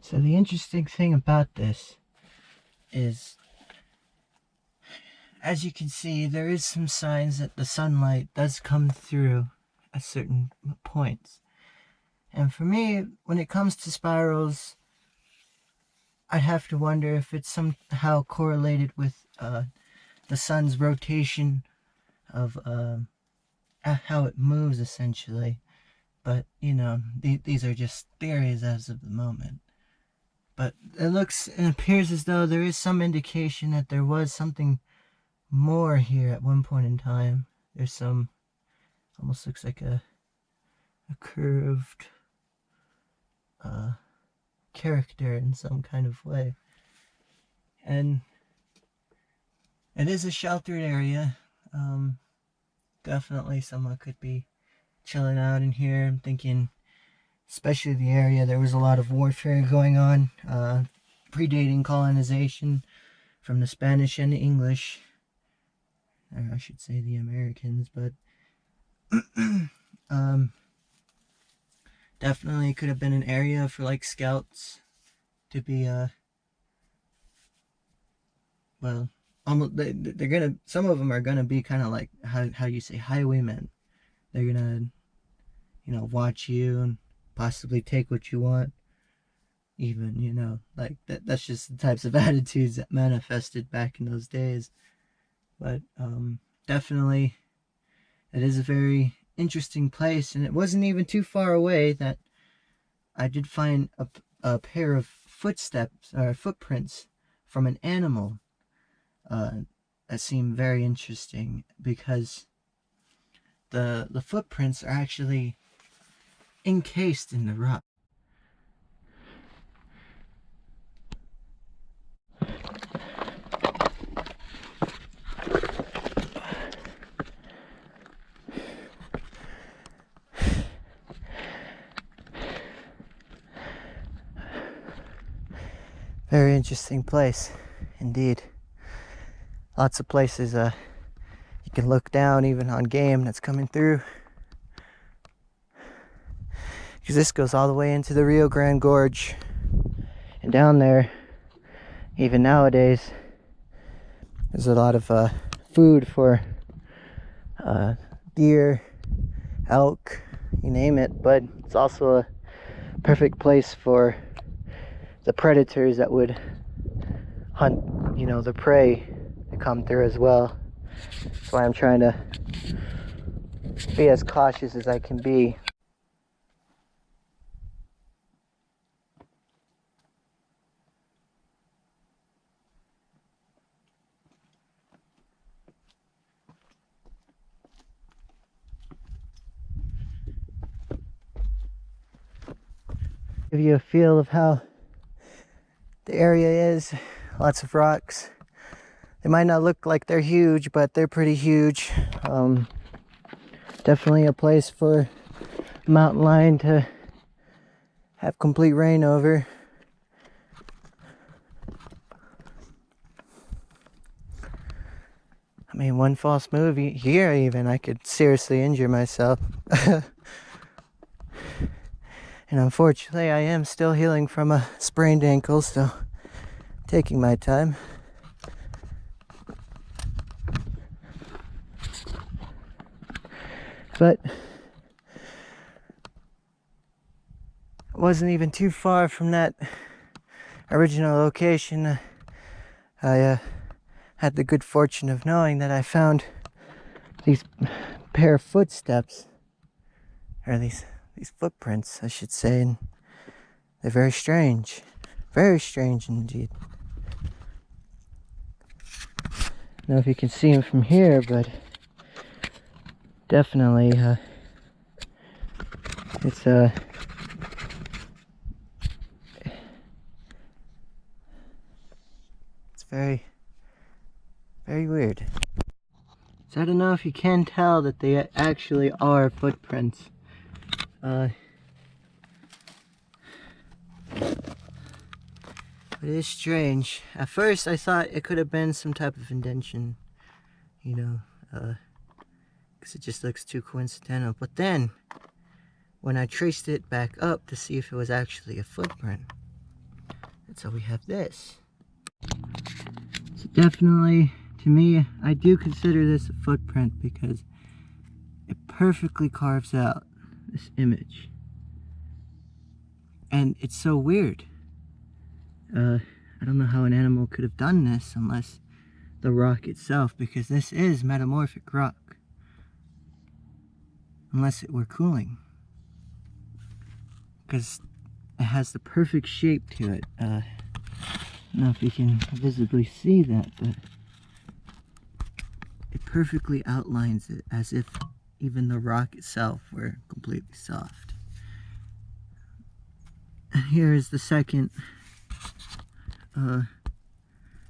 So the interesting thing about this is, as you can see, there is some signs that the sunlight does come through at certain points. And for me, when it comes to spirals, I have to wonder if it's somehow correlated with the sun's rotation of how it moves, essentially. But, you know, these are just theories as of the moment. But it appears as though there is some indication that there was something more here at one point in time. There's some, almost looks like a curved character in some kind of way. And it is a sheltered area. Definitely someone could be chilling out in here. I'm thinking, especially the area, there was a lot of warfare going on, predating colonization from the Spanish and the English, or I should say the Americans, but definitely could have been an area for like scouts to be well, almost they're gonna, some of them are gonna be kind of like, how you say, highwaymen. They're gonna, you know, watch you and possibly take what you want, even, you know, like that's just the types of attitudes that manifested back in those days. But definitely it is a very interesting place, and it wasn't even too far away that I did find a pair of footsteps or footprints from an animal that seemed very interesting, because the footprints are actually encased in the rock. Very interesting place, indeed. Lots of places you can look down even on game that's coming through. Because this goes all the way into the Rio Grande Gorge. And down there, even nowadays, there's a lot of food for deer, elk, you name it. But it's also a perfect place for the predators that would hunt, you know, the prey to come through as well. That's why I'm trying to be as cautious as I can be. Give you a feel of how the area is. Lots of rocks. They might not look like they're huge, but they're pretty huge. Definitely a place for a mountain lion to have complete reign over. I mean, one false move here, even I could seriously injure myself. And unfortunately, I am still healing from a sprained ankle, so taking my time. But it wasn't even too far from that original location. I had the good fortune of knowing that I found these pair of footsteps, or these footprints, I should say, and they're very strange indeed. I don't know if you can see them from here, but definitely it's very, very weird. So I don't know if you can tell that they actually are footprints. But it is strange. At first I thought it could have been some type of indentation, you know, because it just looks too coincidental. But then, when I traced it back up to see if it was actually a footprint, And so we have this. So definitely, to me, I do consider this a footprint because it perfectly carves out this image. And it's so weird. I don't know how an animal could have done this unless the rock itself, because this is metamorphic rock. Unless it were cooling. Because it has the perfect shape to it. I don't know if you can visibly see that, but it perfectly outlines it as if even the rock itself were completely soft. And here is the second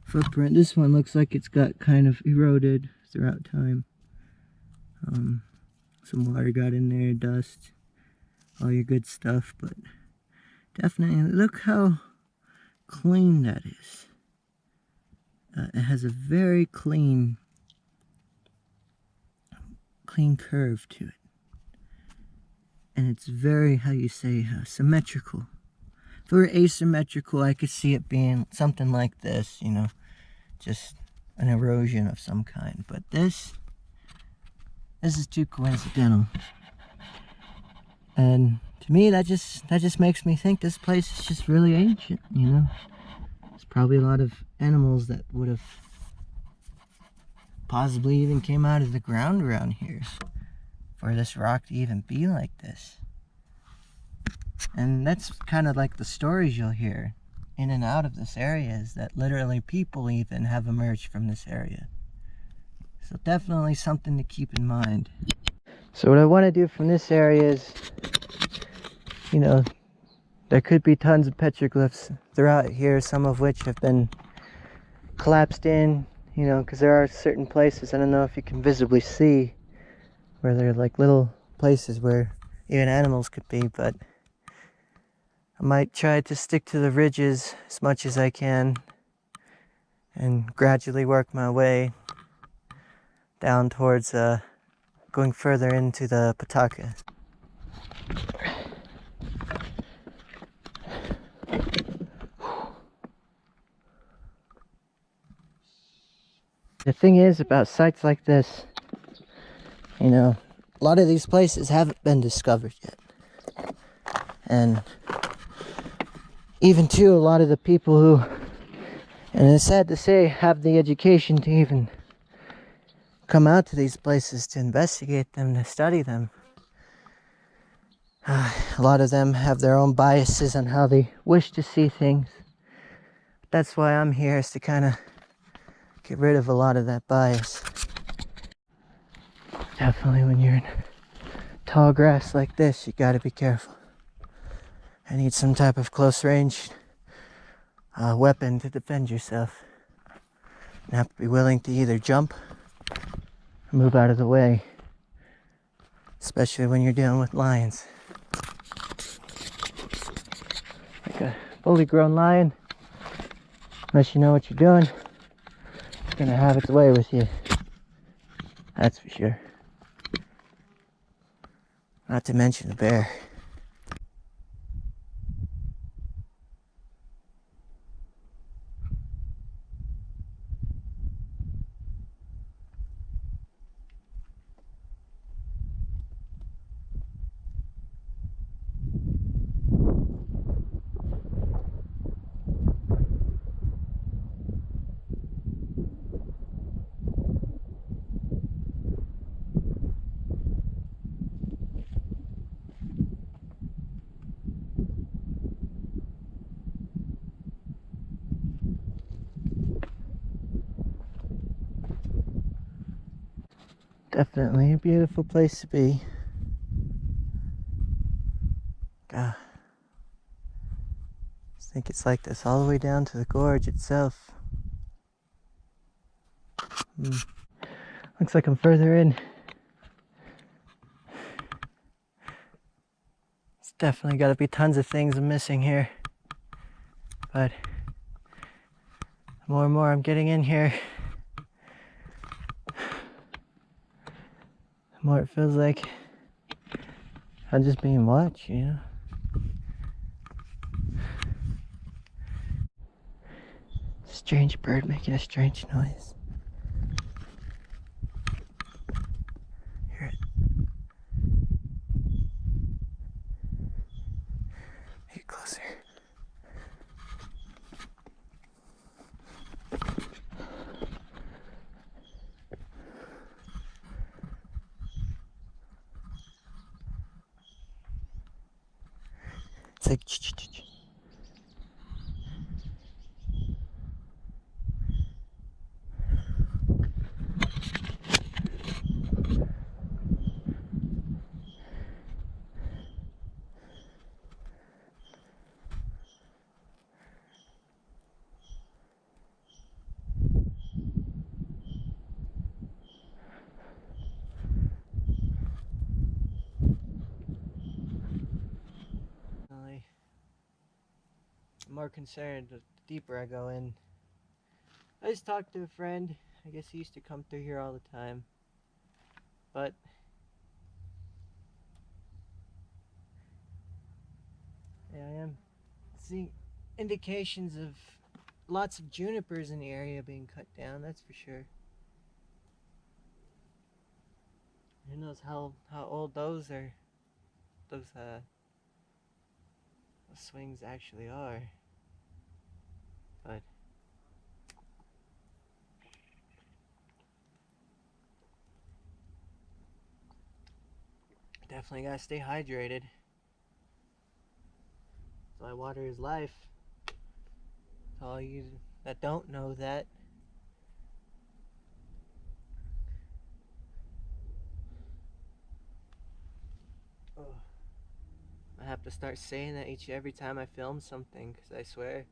footprint. This one looks like it's got kind of eroded throughout time. Some water got in there, dust, all your good stuff, but definitely look how clean that is. It has a very clean curve to it. And it's very, how you say, symmetrical. If it were asymmetrical, I could see it being something like this, you know, just an erosion of some kind. But this is too coincidental. And to me, that just makes me think this place is just really ancient, you know. There's probably a lot of animals that would have possibly even came out of the ground around here for this rock to even be like this. And that's kind of like the stories you'll hear in and out of this area, is that literally people even have emerged from this area. So definitely something to keep in mind. So what I want to do from this area is, you know, there could be tons of petroglyphs throughout here, some of which have been collapsed in, you know, because there are certain places, I don't know if you can visibly see, where they're like little places where even animals could be, but I might try to stick to the ridges as much as I can and gradually work my way down towards going further into the Pataka. The thing is about sites like this, you know, a lot of these places haven't been discovered yet. And even too, a lot of the people who, and it's sad to say, have the education to even come out to these places to investigate them, to study them. A lot of them have their own biases on how they wish to see things. That's why I'm here, is to kind of get rid of a lot of that bias. Definitely when you're in tall grass like this, you gotta be careful. I need some type of close range weapon to defend yourself. You have to be willing to either jump or move out of the way, especially when you're dealing with lions. Like a fully grown lion, unless you know what you're doing, it's gonna have its way with you. That's for sure. Not to mention the bear. Definitely a beautiful place to be. God, I think it's like this all the way down to the gorge itself. Looks like I'm further in. It's definitely got to be tons of things I'm missing here. But the more and more I'm getting in here, the more it feels like I'm just being watched, you know? strange bird making a strange noise. Hear it. Get closer. It's like ch-ch-ch-ch. I'm more concerned the deeper I go in. I just talked to a friend. I guess he used to come through here all the time. But yeah, I am seeing indications of lots of junipers in the area being cut down, that's for sure. Who knows how old those swings actually are. But definitely gotta stay hydrated. That's why water is life. To all you that don't know that. Oh. I have to start saying that every time I film something, because I swear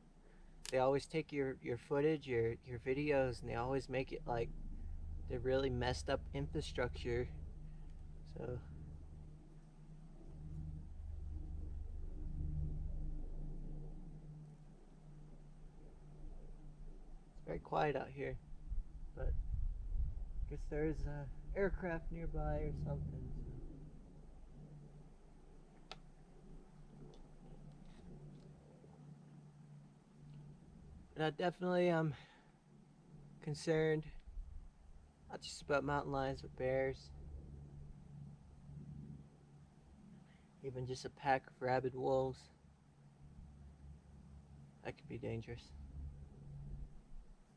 they always take your footage, your videos, and they always make it like they're really messed up infrastructure. So it's very quiet out here, but I guess there's a aircraft nearby or something. And I definitely am concerned, not just about mountain lions, but bears. Even just a pack of rabid wolves. That could be dangerous.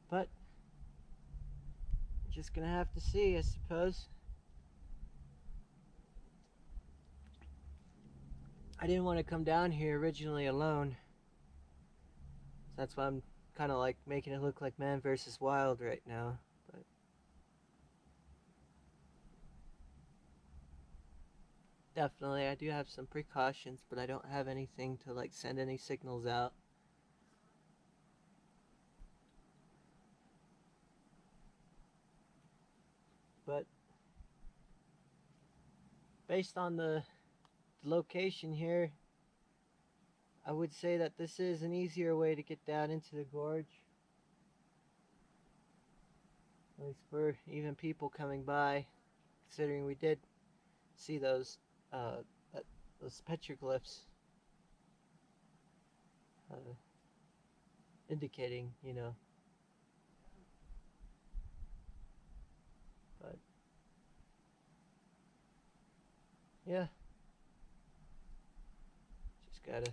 But we're just gonna have to see, I suppose. I didn't want to come down here originally alone. So that's why I'm kind of like making it look like Man vs. Wild right now. But definitely, I do have some precautions, but I don't have anything to like send any signals out. But based on the location here, I would say that this is an easier way to get down into the gorge. At least for even people coming by, considering we did see those uh, those petroglyphs uh, indicating, but yeah, just gotta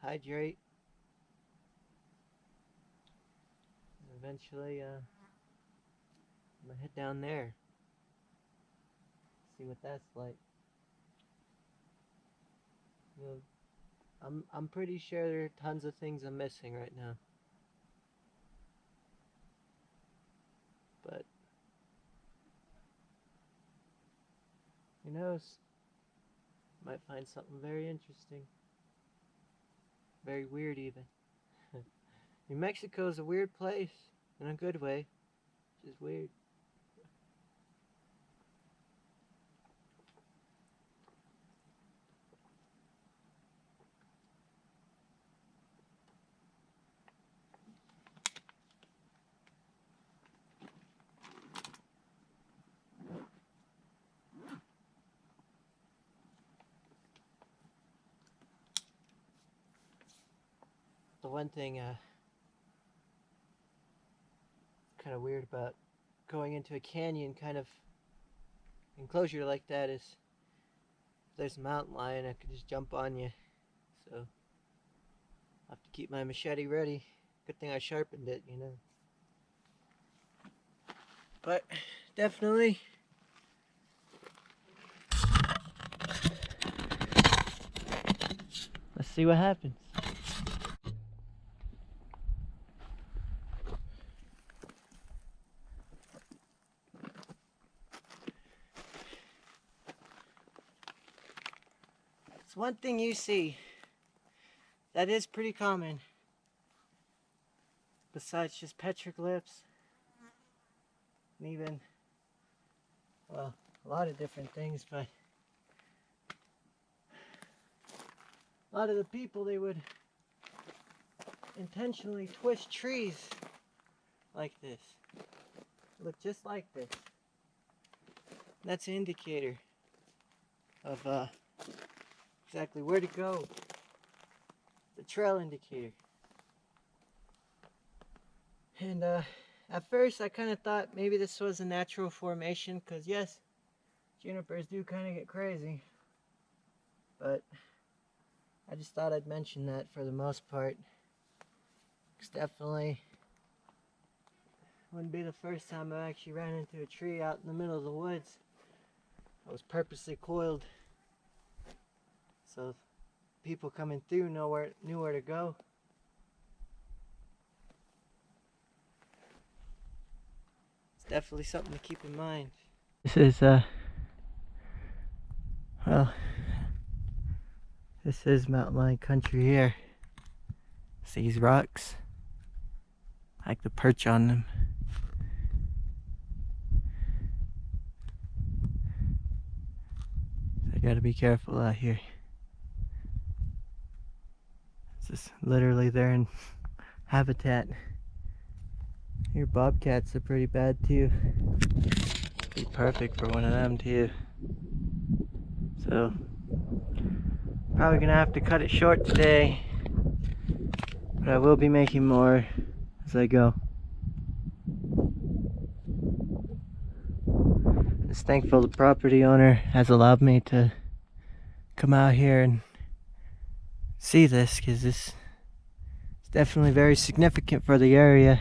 hydrate. And eventually, I'm gonna head down there, see what that's like. You know, I'm pretty sure there are tons of things I'm missing right now, but who knows? Might find something very interesting, very weird even. New Mexico is a weird place in a good way, which is weird. The one thing kind of weird about going into a canyon kind of enclosure like that is if there's a mountain lion, I could just jump on you. So I have to keep my machete ready. Good thing I sharpened it, you know. But definitely let's see what happens. It's one thing you see that is pretty common, besides just petroglyphs, and even, well, a lot of different things, but a lot of the people, they would intentionally twist trees like this. Look just like this. That's an indicator of exactly where to go. The trail indicator. And at first I kind of thought maybe this was a natural formation, because yes, junipers do kind of get crazy. But I just thought I'd mention that for the most part. It's definitely wouldn't be the first time I actually ran into a tree out in the middle of the woods. I was purposely coiled so people coming through knew where to go. It's definitely something to keep in mind. This is well, this is mountain lion country here. See these rocks? I like to perch on them. So I gotta be careful out here. This is literally their habitat. Your bobcats are pretty bad too. Be perfect for one of them too. So probably gonna have to cut it short today, but I will be making more as I go. Just thankful the property owner has allowed me to come out here and see this, because this is definitely very significant for the area,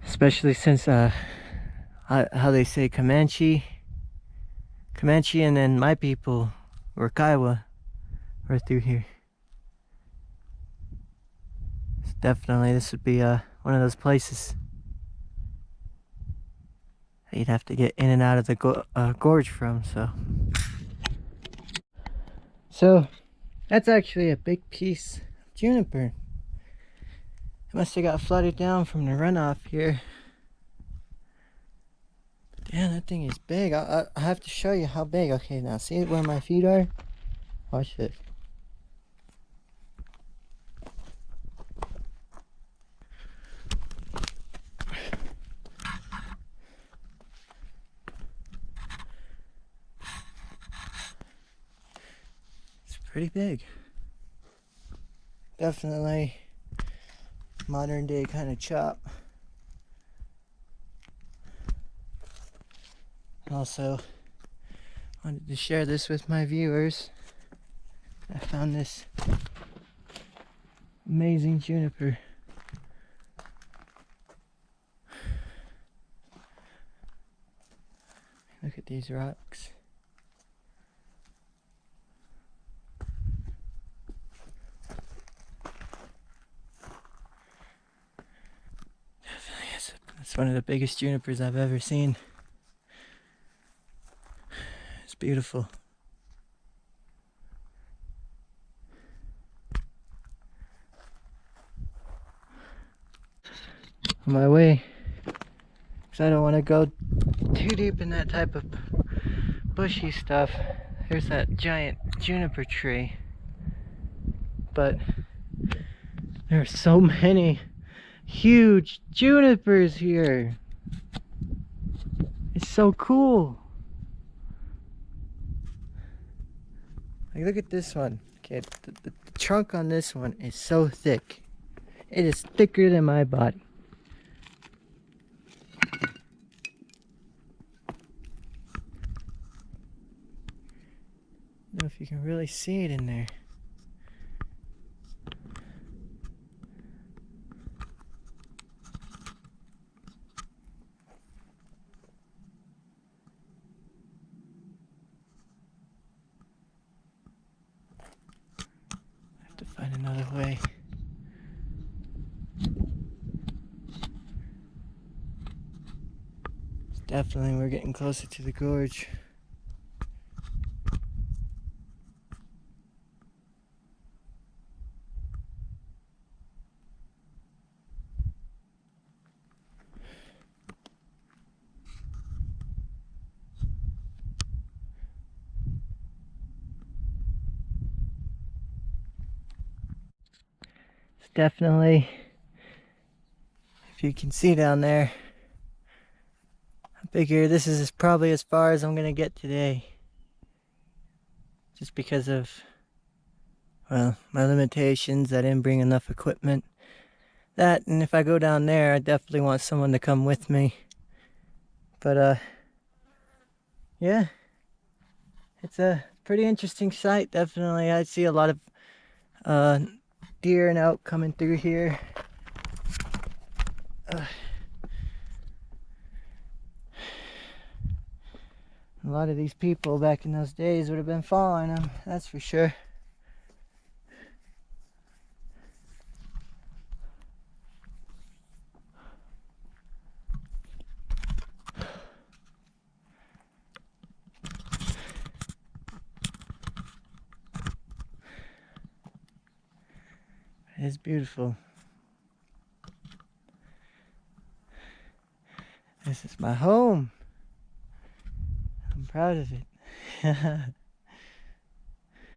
especially since how they say Comanche, and then my people, or Kiowa, are through here. So definitely this would be one of those places that you'd have to get in and out of the gorge from. So that's actually a big piece of juniper. It must have got flooded down from the runoff here. Damn, that thing is big. I have to show you how big. Okay, now see where my feet are? Watch this. It's pretty big. Definitely modern day kind of chop. Also wanted to share this with my viewers. I found this amazing juniper. Look at these rocks. It's one of the biggest junipers I've ever seen. It's beautiful. On my way, because I don't want to go too deep in that type of bushy stuff. There's that giant juniper tree, but there are so many huge junipers here. It's so cool. Like, look at this one. Okay, the trunk on this one is so thick. It is thicker than my body. know if you can really see it in there. I have to find another way. Definitely, we're getting closer to the gorge. It's definitely, if you can see down there, I figure this is probably as far as I'm gonna get today. Just because of, well, my limitations. I didn't bring enough equipment. That, and if I go down there, I definitely want someone to come with me. But yeah, it's a pretty interesting sight. Definitely, I see a lot of deer and elk coming through here. A lot of these people back in those days would have been following them, that's for sure. It's beautiful. This is my home. I'm proud of it.